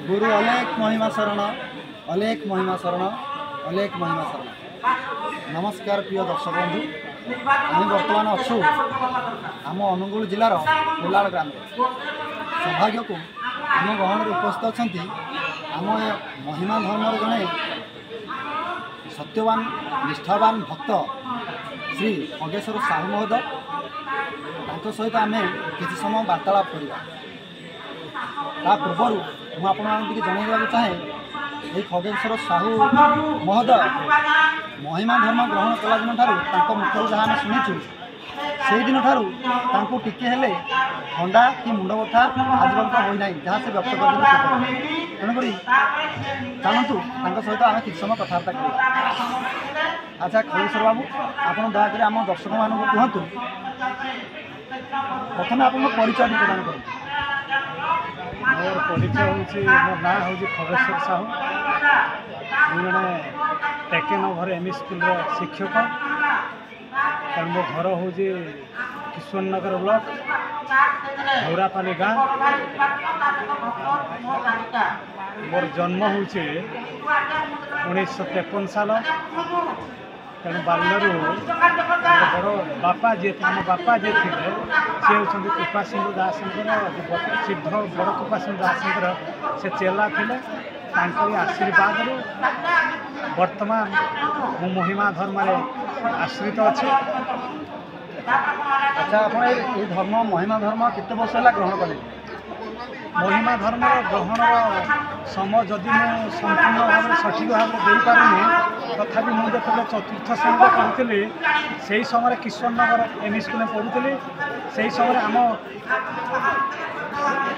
गुरु अलेख महिमा शरण अलेख महिमा शरण अलेख महिमा शरण। नमस्कार प्रिय दर्शक बंधु, आम बर्तमान अच्छु आम अनुगुल जिलार कोलाड़ ग्राम। सौभाग्य को आम गहन उपस्थित अच्छा आम महिमा धर्म जड़े सत्यवान निष्ठावान भक्त श्री खगेश्वर साहू महोदय सहित आम किसी समय वार्तालाप करवा। पूर्वर मुझे जनइवा चाहे ये खगेश्वर साहू महोदय महिमा धर्म ग्रहण कला दिन मुखर जहाँ शुणुचु से दिन ठारू टिके हेले थंडा कि मुंड बथा आज पर्यटन होना जहाँ से व्यक्त कर तेणुक चाहतु सहित आम किसी समय कथबार्ता कर। अच्छा खगेश्वर बाबू आप दयाकोरी आम दर्शक मानक कहतु प्रथम आप परिचय प्रदान कर। मोर परिचय हूँ मोर ना हूँ खगेश्वर साहू। मुझे जड़े टेकेन ओभर एमई स्कूल शिक्षक। मो घर हूँ किशोरनगर ब्लॉक हौरापाली गाँ। मोर जन्म हूँ 1953 साल। तेणु बाल्यरू बड़ बापा जी आम बापा जी थे सी हूँ कृपा सिंधु दास सिद्ध बड़ कृपा सिंधु दास से चेला थे। आशीर्वाद वर्तमान मु महिमा धर्म आश्रित अच्छे। अच्छा आप धर्म महिमा धर्म केते वर्ष है ग्रहण कले? महिमा धर्म ग्रहण समय जदि मुझे संपूर्ण भाव सठिक भाव दे पारे तथापि मुझे चतुर्थ श्रेणी पढ़ुली से समय किशोरनगर एमई स्कूल पढ़ुली। से समय आम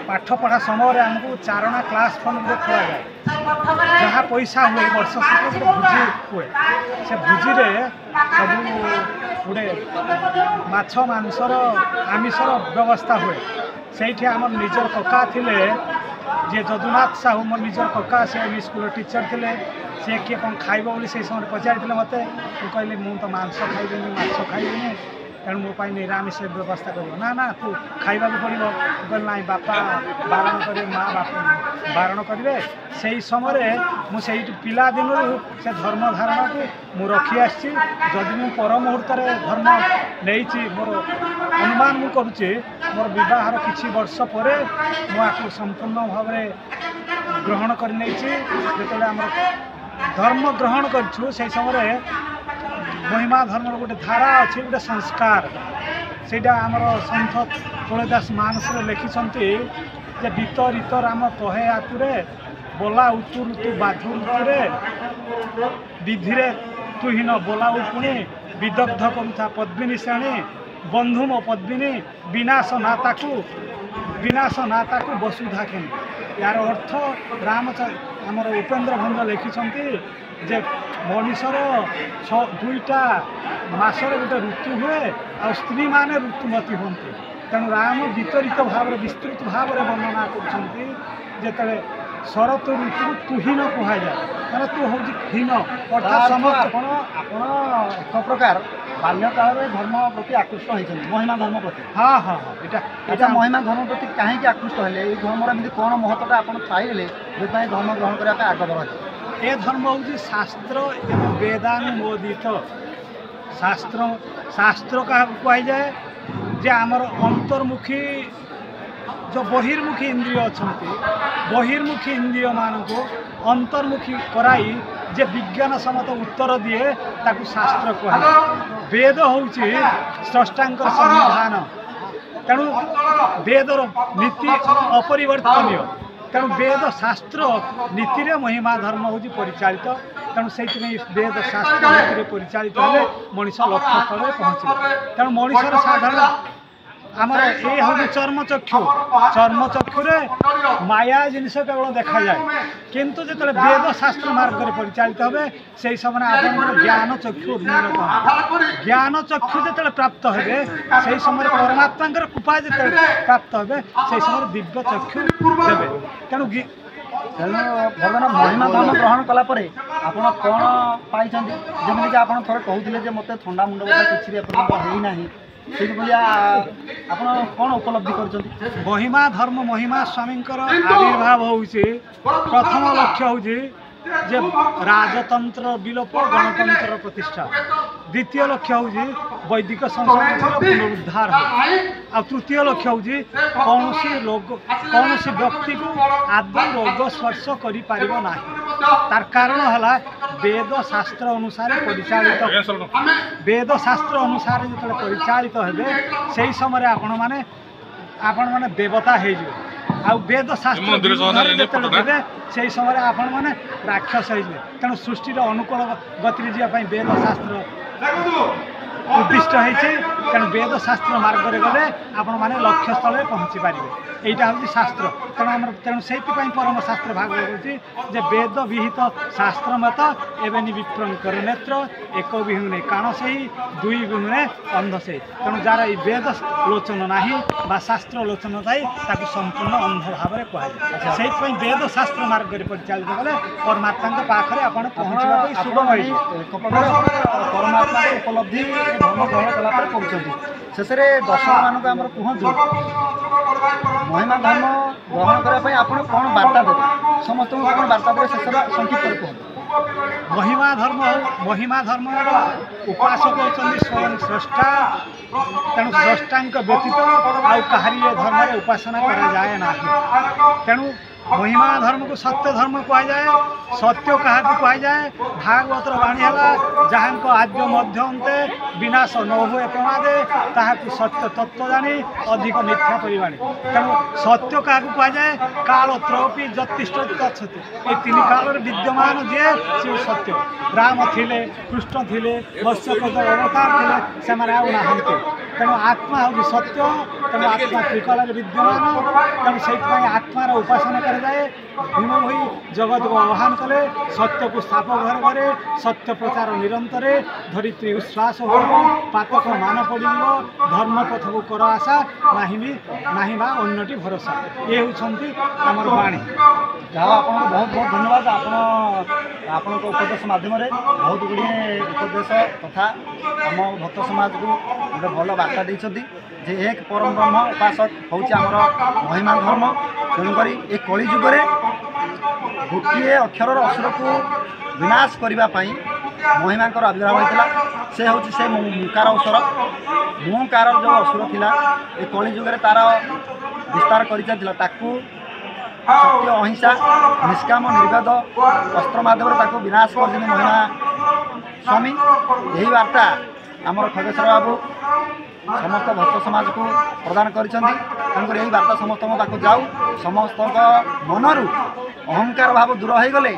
पाठ पढ़ा समय आमको चारणा क्लास फंड खोल जाए जहाँ पैसा हुए वर्ष भोजी हुए से भोजी सब गोटे माछ मांसर आमिषर व्यवस्था हुए। से आम निजर कका थिले जे जदुनाथ साहू मोर निजर कका से एमई स्कूल टीचर थे। सी किए कौन खाइब बोली से समय पचारि मत कहली मु तो मांस खाइबी माछ खाइबी तेणु मो निरामिष व्यवस्था कर ना ना तू खाइबा पड़ो। कहल ना बापा बारण करेंगे माँ बापा बारण करेंगे। से समय मुझे पिला दिन से धर्म धारणा को मु रखी आसी। जदि मु पर मुहूर्त धर्म नहीं मोर अनुमान मु करुच्ची मोर विवाहर किछि वर्ष पर मुझे संपूर्ण भाव ग्रहण कर धर्म ग्रहण करूँ से समय महिमा धर्म गोटे धारा अच्छी गोटे संस्कार से आमर सन्थ तुलसीदास मानस लिखिं जे बीत ऋत राम कहे आतुरे बोला उतु ऋतु बाधु ऋतुरे विधिरे तुहीन बोलाऊ पुणी विदग्ध करुथा पद्मिनी श्रेणी बंधु मो पद्मिनी विनाश नाता को वसुधा खेणी। यार अर्थ राम आमर उपेन्द्र भंज लिखिं जे मनीषर दुईटा मासर गोटे ऋतु हुए आ स्त्री माने ऋतुमती हमें। तेणु राम वितरित भाव विस्तृत भाव वर्णना करते शरत ऋतु तुहीन कहुए मैंने तू हूँ हीन अर्थात एक प्रकार बाल्यकाल धर्म प्रति आकृष्ट होती महिमा धर्म प्रति। हाँ हाँ हाँ यहाँ महिमा धर्म प्रति कहीं आकृष्ट हेले धर्मर एमती कौन महत्वटा आप पाइले जो धर्म ग्रहण करने आग्रह है? ये धर्म हूँ शास्त्र एवं वेदानुमोदित शास्त्र। शास्त्र क्या कहुए जे आमर अंतर्मुखी जो बहिर्मुखी इंद्रिय अच्छा बहिर्मुखी इंद्रिय मानक अंतर्मुखी कराई जे विज्ञान सम्मत उत्तर दिए ताकू शास्त्र कहे। वेद हूँ स्रष्टांकर संविधान। तेणु वेदर नीति अपरिवर्तनीय। तेणु वेद शास्त्र नीति रे महिमा धर्म हूँ परिचालित। तेणु से वेद शास्त्र नीति परिचालित हेले मनीष लक्ष्य स्थल पहुँच। तेणु मनीषर साधारण आमर ये हूँ चर्मचक्षु। चर्मचक्षुरे माया जिनस केवल देखा जाए किंतु जो वेद शास्त्र मार्ग में परिचालित हे से समय आप ज्ञान चक्षु ज्ञान चक्षु जो प्राप्त हे से समय परमात्मा कृपा जो प्राप्त हे से समय दिव्य चक्षु देवे। तेणु भगवान महिमा धर्म ग्रहण कलापर आप कौन पाई जमीक आप थोड़े कहते मत थंडा मुंड बता किसी भी होना ସେଇଭଳିଆ ଆପଣ କ'ଣ ଉପଲବ୍ଧି କରିଛନ୍ତି? ମହିମା ଧର୍ମ ମହିମା ସ୍ୱାମୀଙ୍କର ଆବିର୍ଭାବ ହେଉଛି ପ୍ରଥମ ଲକ୍ଷ୍ୟ ହେଉଛି ଯେ ରାଜତନ୍ତ୍ର ବିଲୋପ ଗଣତନ୍ତ୍ର ପ୍ରତିଷ୍ଠା। ଦ୍ୱିତୀୟ ଲକ୍ଷ୍ୟ ହେଉଛି ବୈଦିକ ସଂସ୍କୃତିର ପୁନରୁଦ୍ଧାର ଆଉ ତୃତୀୟ ଲକ୍ଷ୍ୟ ହେଉଛି କୌଣସି ବ୍ୟକ୍ତିକୁ ଆଦୌ ରୋଗ ସ୍ପର୍ଶ କରିପାରିବ ନାହିଁ। ତାର କାରଣ ହେଲା ବେଦ ଶାସ୍ତ୍ର ଅନୁସାରେ ପରିଚାଳିତ ଯେତେବେଳେ ପରିଚାଳିତ ହେବେ ସେହି ସମୟରେ ଆପଣମାନେ ଦେବତା ହେଇଯିବେ ଆଉ ବେଦ ଶାସ୍ତ୍ର ଯେତେବେଳେ ଦେବେ ସେହି ସମୟରେ ଆପଣମାନେ ରାକ୍ଷସ ହେଇଯିବେ। ତେଣୁ ସୃଷ୍ଟିର ଅନୁକୂଳ ଗତିରେ ଯିବା ପାଇଁ ବେଦ ଶାସ୍ତ୍ର ଉଦ୍ଦିଷ୍ଟ ହେଇଛି। ତେଣୁ ବେଦ ଶାସ୍ତ୍ର ମାର୍ଗରେ ଗଲେ ଆପଣମାନେ ଲକ୍ଷ୍ୟସ୍ଥଳରେ ପହଞ୍ଚି ପାରିବେ। এইটা হচ্ছে শাস্ত্র। তেণু সেইপাই পরম শাস্ত্র ভাগবত বলছি যে বেদ বিহিত শাস্ত্র মত এবেনি বিপ্রঙ্কর নেত্র এক বিহুনে কাণ সেই দুই বিহুনে অন্ধ সেই। তেণু যারা এই বেদ লোচন না বা শাস্ত্র লোচন থাই তাকে সম্পূর্ণ অন্ধ ভাবে কুহযায়। সেইপাই বেদ শাস্ত্র মার্গরে পরিচালিত কলে পরমাত্মা পাখে আপনার পৌঁছবা সুগম হয়ে পরমাত্মা উপলব্ধি ধর্ম গ্রহণ কলাপরে করছেন। শেষে দর্শক মানুষ আমার কুহতু মহিমা ধর্ম গ্রহণ করা আপনার কোণ বার্তা দেবে? সমস্ত কোণ বার্তা দেবে শেষে সংক্ষিপ্ত করে কুহতু। মহিমা ধর্মর উপাসক হচ্ছেন স্বয়ং স্রষ্টা। তেণু স্রষ্টাঙ্ক ব্যতীত আউ কাহারি এ ধর্মের উপাসনা করা যায় না। তেণু মহিমা ধর্মকে সত্য ধর্ম কুহযায়। সত্য কাহাকে কুহযায়? ভাগবতর বাণী হল যাহাঙ্ক আদ্য মধ্য অন্তে বিনাশ ন হুয়ে প্রমাদে তাহাকে সত্য তত্ত্ব জানি অধিক মিথ্যা পরিবাণী। তেণু সত্য কাহাকে কুহযায়? কাল ত্রপি যতিষ্ঠ তৎসত্য। এই তিন কালের বিদ্যমান যে সে সত্য। রাম থিলে, কৃষ্ণ থিলে, মৎস্যপদ অবতার থিলে, সেমানে আউ নাহান্তি। তেণু আত্মা হচ্ছে সত্য। তেণু আত্মা ত্রিকালের বিদ্যমান। তেণু সেইপাই আত্মার উপাসনা କରାଯାଏ। ଭୀମ ହୋଇ ଜଗତକୁ ଆହ୍ୱାନ କଲେ ସତ୍ୟକୁ ସ୍ଥାପ ଘରେ ଘରେ ସତ୍ୟ ପ୍ରଚାର ନିରନ୍ତରେ ଧରିତ୍ରୀ ଉଶ୍ୱାସ ହେବ ପାତକ ମାନ ପଡ଼ିଯିବ ଧର୍ମ ପଥକୁ କର ଆଶା ନାହିଁ ବା ଅନ୍ୟଟି ଭରସା। ଏ ହେଉଛନ୍ତି ଆମର ବାଣୀ। ଯାହା ଆପଣଙ୍କୁ ବହୁତ ବହୁତ ଧନ୍ୟବାଦ। ଆପଣଙ୍କ ଉପଦେଶ ମାଧ୍ୟମରେ ବହୁତ ଗୁଡ଼ିଏ ଉପଦେଶ ତଥା ଆମ ଭକ୍ତ ସମାଜକୁ ଗୋଟେ ଭଲ ବାର୍ତ୍ତା ଦେଇଛନ୍ତି ଯେ ଏକ ପରମ ବ୍ରହ୍ମ ଉପାସକ ହେଉଛି ଆମର ମହିମା ଧର୍ମ। ତେଣୁକରି ଏ କଳି ଯୁଗରେ ଗୋଟିଏ ଅକ୍ଷରର ଅସୁରକୁ ବିନାଶ କରିବା ପାଇଁ ମହିମାଙ୍କର ଆବିର୍ଭାବ ହୋଇଥିଲା। ସେ ହେଉଛି ସେ ମୁକାର ଅସୁର। ମୁକାରର ଯେଉଁ ଅସୁର ଥିଲା ଏ କଳି ଯୁଗରେ ତା'ର ବିସ୍ତାର କରିଚାଲିଥିଲା। ତାକୁ ସତ୍ୟ ଅହିଂସା ନିଷ୍କାମ ନିର୍ବେଦ ଅସ୍ତ୍ର ମାଧ୍ୟମରେ ତାକୁ ବିନାଶ କରିଛନ୍ତି ମହିମା ସ୍ୱାମୀ। ଏହି ବାର୍ତ୍ତା ଆମର ଖଗେଶ୍ୱର ବାବୁ ସମସ୍ତ ଭକ୍ତ ସମାଜକୁ ପ୍ରଦାନ କରିଛନ୍ତି। ତେଣୁକରି ଏହି ବାର୍ତ୍ତା ସମସ୍ତଙ୍କ ପାଖକୁ ଯାଉ। ସମସ୍ତଙ୍କ ମନରୁ ଅହଙ୍କାର ଭାବ ଦୂର ହୋଇଗଲେ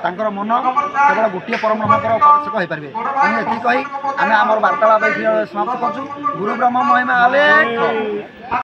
ତାଙ୍କର ମନ କେବଳ ଗୋଟିଏ ପରବ୍ରହ୍ମଙ୍କର ଉପାସକ ହୋଇପାରିବେ। ତେଣୁ ଏତିକି କହି ଆମେ ଆମର ବାର୍ତ୍ତାଳାପ ସମାପ୍ତ କରୁଛୁ। ଗୁରୁ ବ୍ରହ୍ମ ମହିମା ଅଲେଖ।